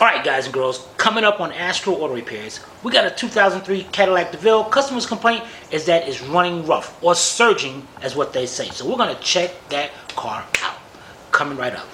Alright guys and girls, coming up on Astro Auto Repairs, we got a 2003 Cadillac Deville. Customer's complaint is that it's running rough, or surging as what they say. So we're going to check that car out. Coming right up.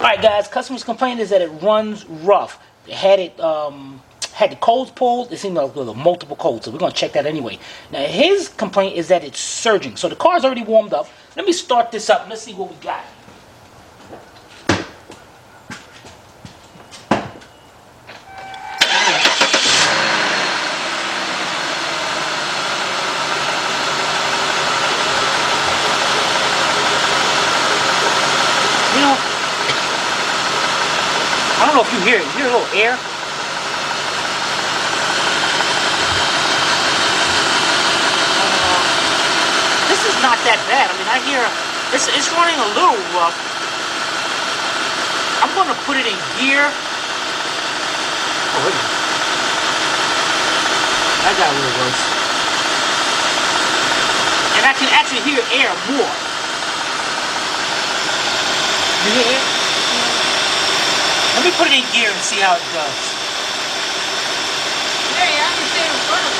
Alright guys, customer's complaint is that it runs rough. They had the codes pulled. It seemed like there were multiple codes, so we're going to check that anyway. Now his complaint is that it's surging. So the car's already warmed up. Let me start this up and let's see what we got. You know, I don't know if you hear it. You hear a little air? This is not that bad. I mean, I hear it's running a little rough. I'm going to put it in gear. Oh, wait a minute. That got a little worse. And I can actually hear air more. You hear it? Let me put it in gear and see how it does. Hey, I can stay in front of it.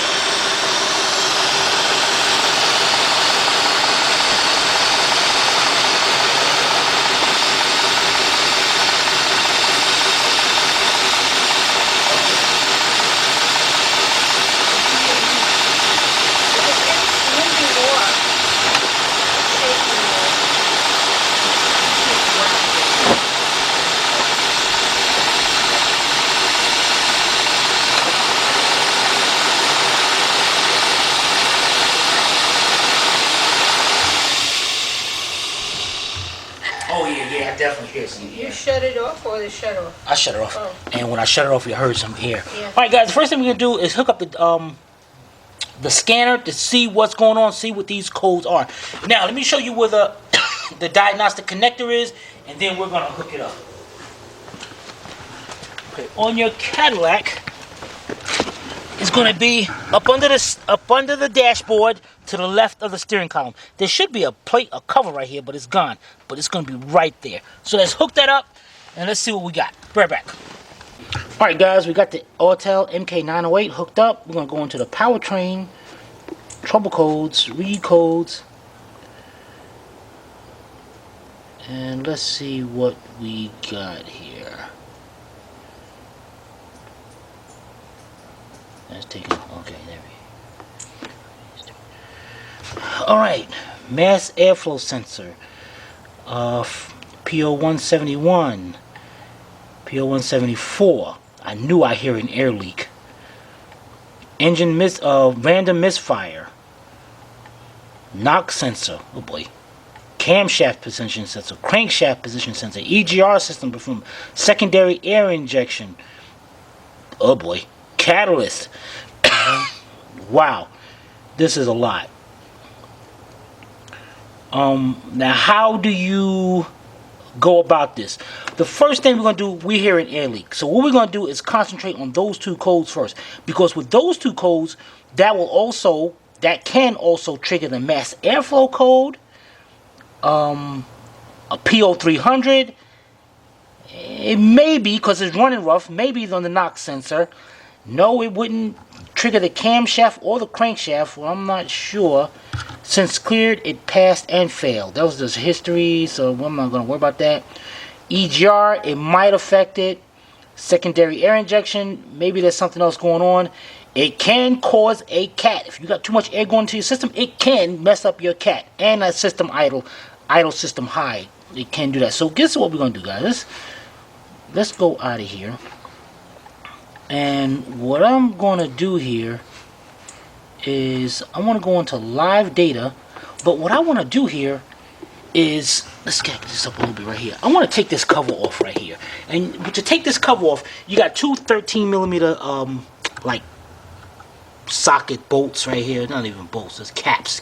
Oh yeah, I definitely hear some air. You shut it off or they shut off? I shut it off. Oh. And when I shut it off, you heard some air. Yeah. Alright guys, the first thing we're going to do is hook up the scanner to see what's going on, see what these codes are. Now, let me show you where the diagnostic connector is, and then we're going to hook it up. Okay, on your Cadillac, it's going to be up under the dashboard to the left of the steering column. There should be a cover right here, but it's gone. But it's going to be right there. So let's hook that up, and let's see what we got. Be right back. Alright guys, we got the Autel MK908 hooked up. We're going to go into the powertrain, trouble codes, read codes, and let's see what we got here. Let's take it. Okay, there we go. Alright, mass airflow sensor, P0171, P0174. I knew I hear an air leak. Engine random misfire. Knock sensor. Oh boy. Camshaft position sensor. Crankshaft position sensor. EGR system perform. Secondary air injection. Oh boy. Catalyst. Wow. This is a lot. Now how do you go about this? The first thing we're going to do, we hear an air leak. So what we're going to do is concentrate on those two codes first. Because with those two codes, that can also trigger the mass airflow code, a P0300. It may be, because it's running rough, maybe it's on the knock sensor. No, it wouldn't trigger the camshaft or the crankshaft. Well, I'm not sure. Since cleared, it passed and failed. That was just history, so I'm not going to worry about that. EGR, it might affect it. Secondary air injection, maybe there's something else going on. It can cause a cat. If you got too much air going into your system, it can mess up your cat. And a system idle system high. It can do that. So guess what we're going to do, guys? Let's go out of here. And what I'm going to do here is I want to go into live data. But what I want to do here is, let's get this up a little bit right here. I want to take this cover off right here. And to take this cover off, you got two 13mm like socket bolts right here. Not even bolts, it's caps.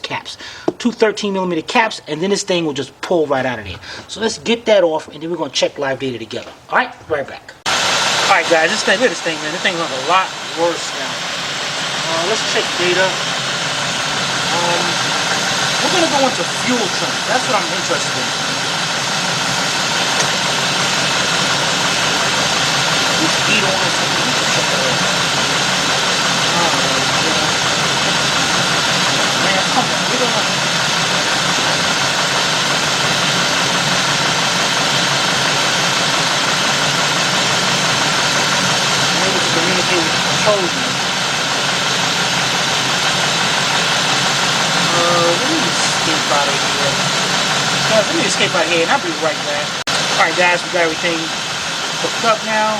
Two 13mm caps, and then this thing will just pull right out of there. So let's get that off, and then we're gonna check live data together. Alright, right back. Alright guys, look at this thing, man. This thing's a lot worse now. Let's check data. We're gonna go into fuel trim. That's what I'm interested in. This heat on or something. We can check that out. Man, come on, we don't know. Maybe to communicate with the controls, man. Let me escape out of here. Guys, let me escape out of here and I'll be right back. Alright guys, we got everything hooked up now.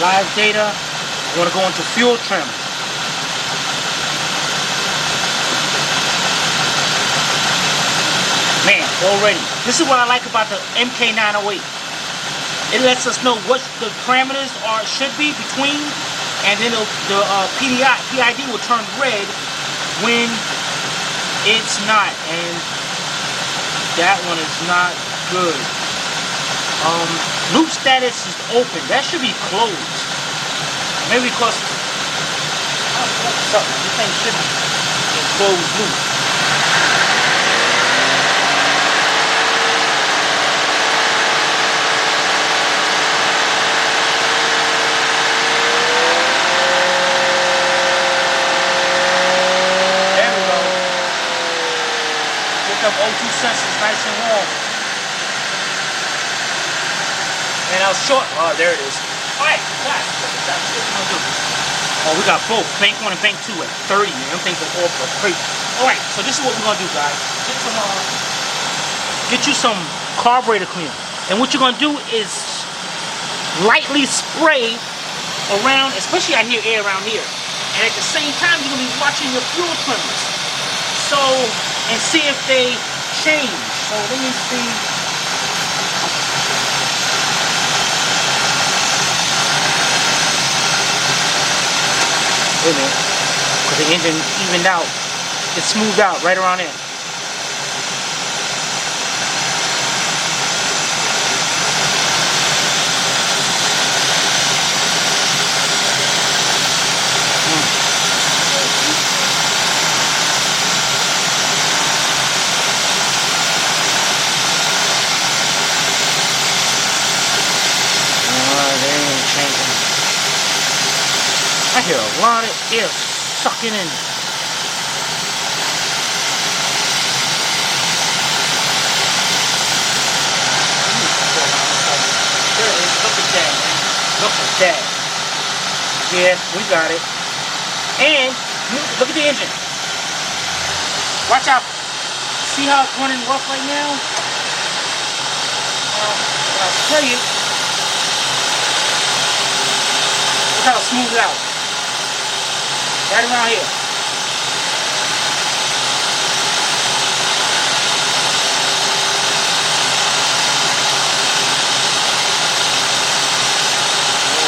Live data. We're going to go into fuel trim. Man, already. This is what I like about the MK908. It lets us know what the parameters should be between, and then the PID will turn red when it's not, and that one is not good. Loop status is open. That should be closed. Maybe because something. This thing should be in closed loop. There we go. Get them O2 sensors nice and warm. And I'll short. Oh, there it is. Alright, guys, oh, we got both bank 1 and bank 2 at 30, man. Them things are all for crazy. Alright, so this is what we're gonna do, guys. Get you some carburetor cleaner. And what you're gonna do is lightly spray around, especially I hear air around here. And at the same time, you're gonna be watching your fuel trimmers. So, and see if they change. So let me see. Wait a minute, because the engine evened out. It smoothed out right around there. They ain't changing. I hear a lot of air sucking in. There it is. Look at that, man. Look at that. Yeah, we got it. And look at the engine. Watch out. See how it's running rough right now? I'll tell you. Look how it's smoothed out. Right around here.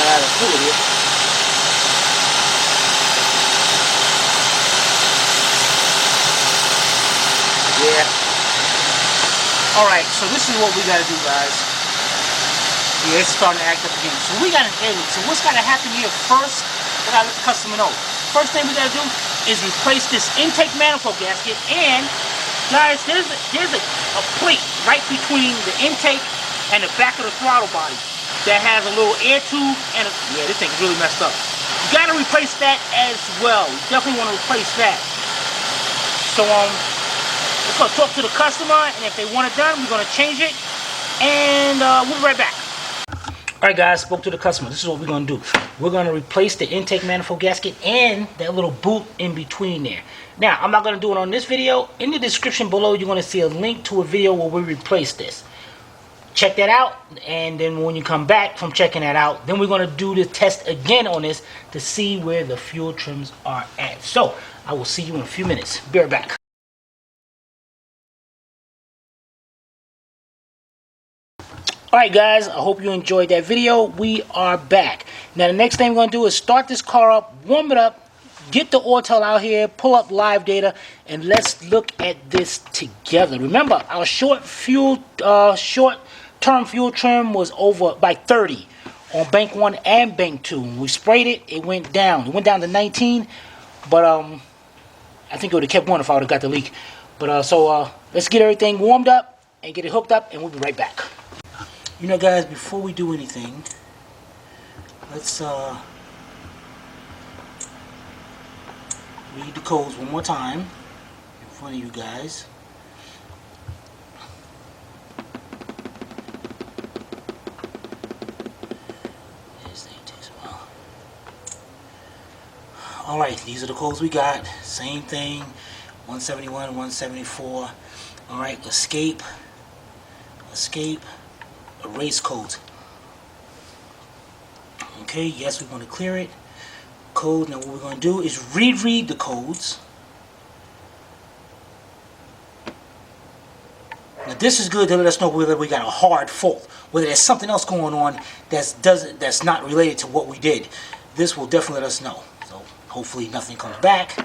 That's cool here. Yeah. Alright, so this is what we gotta do, guys. Yeah, it's starting to act up again. So we got an air leak. So what's gotta happen here first? We gotta let the customer know. First thing we gotta do is replace this intake manifold gasket, and guys, there's a plate right between the intake and the back of the throttle body that has a little air tube and yeah, this thing's really messed up. You gotta replace that as well. You definitely want to replace that. So let's go talk to the customer, and if they want it done, we're gonna change it, and we'll be right back. Alright guys, spoke to the customer. This is what we're going to do. We're going to replace the intake manifold gasket and that little boot in between there. Now, I'm not going to do it on this video. In the description below, you're going to see a link to a video where we replace this. Check that out, and then when you come back from checking that out, then we're going to do the test again on this to see where the fuel trims are at. So, I will see you in a few minutes. Be right back. Alright guys, I hope you enjoyed that video. We are back. Now the next thing we're going to do is start this car up, warm it up, get the Autel out here, pull up live data, and let's look at this together. Remember, our short-term fuel term was over by 30 on bank 1 and bank 2. When we sprayed it, it went down. It went down to 19, but I think it would have kept going if I would have got the leak. But let's get everything warmed up and get it hooked up, and we'll be right back. You know, guys, before we do anything, let's read the codes one more time in front of you guys. This thing takes a while. Alright, these are the codes we got. Same thing. 171, 174. Alright, escape, erase codes. Okay, yes, we want to clear it. Code. Now what we're going to do is reread the codes. Now this is good to let us know whether we got a hard fault, whether there's something else going on that's not related to what we did. This will definitely let us know. So hopefully nothing comes back.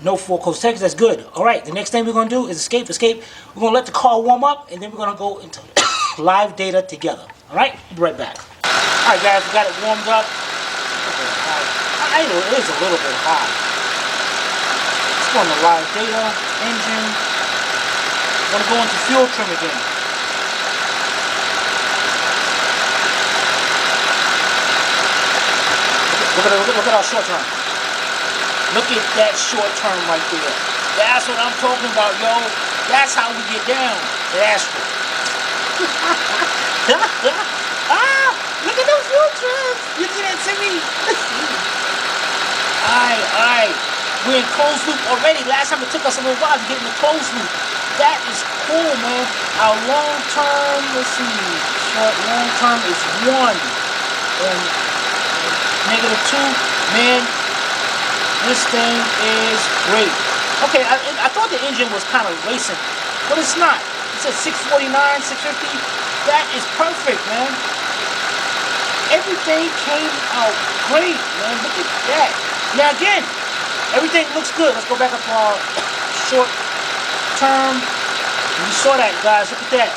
No 4 codes text. That's good. All right. The next thing we're going to do is escape. We're going to let the car warm up, and then we're going to go into live data together. All right. We'll be right back. All right, guys, we got it warmed up. I know it is a little bit high. Let's go into live data, engine. I'm going to go into fuel trim again. Look at our short term. Look at that short term right there. That's what I'm talking about, yo. That's how we get down. That's look at those fuel trims! You see that, Timmy? Alright. We're in closed loop already. Last time it took us a little while to get in the closed loop. That is cool, man. Our long term, let's see. Long term is 1. And -2. Man, this thing is great. Okay, I thought the engine was kind of racing, but it's not. It says 649, 650. That is perfect, man. Everything came out great, man. Look at that. Now again, everything looks good. Let's go back up to our short term. You saw that, guys. Look at that.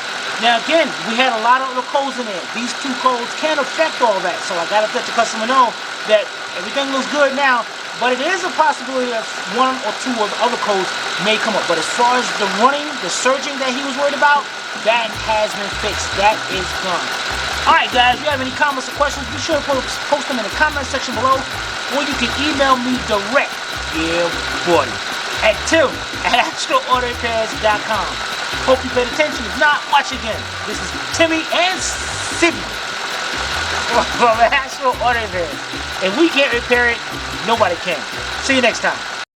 Now again, we had a lot of other codes in there. These 2 codes can affect all that. So I gotta let the customer know that everything looks good now, but it is a possibility that 1 or 2 of the other codes may come up. But as far as the running, the surging that he was worried about, that has been fixed. That is gone. Alright, guys, if you have any comments or questions, be sure to post them in the comment section below, or you can email me direct, at tim@AstroAutoRepairs.com. Hope you paid attention. If not, watch again. This is Timmy and Sydney from Astro Auto Repairs. If we can't repair it, nobody can. See you next time.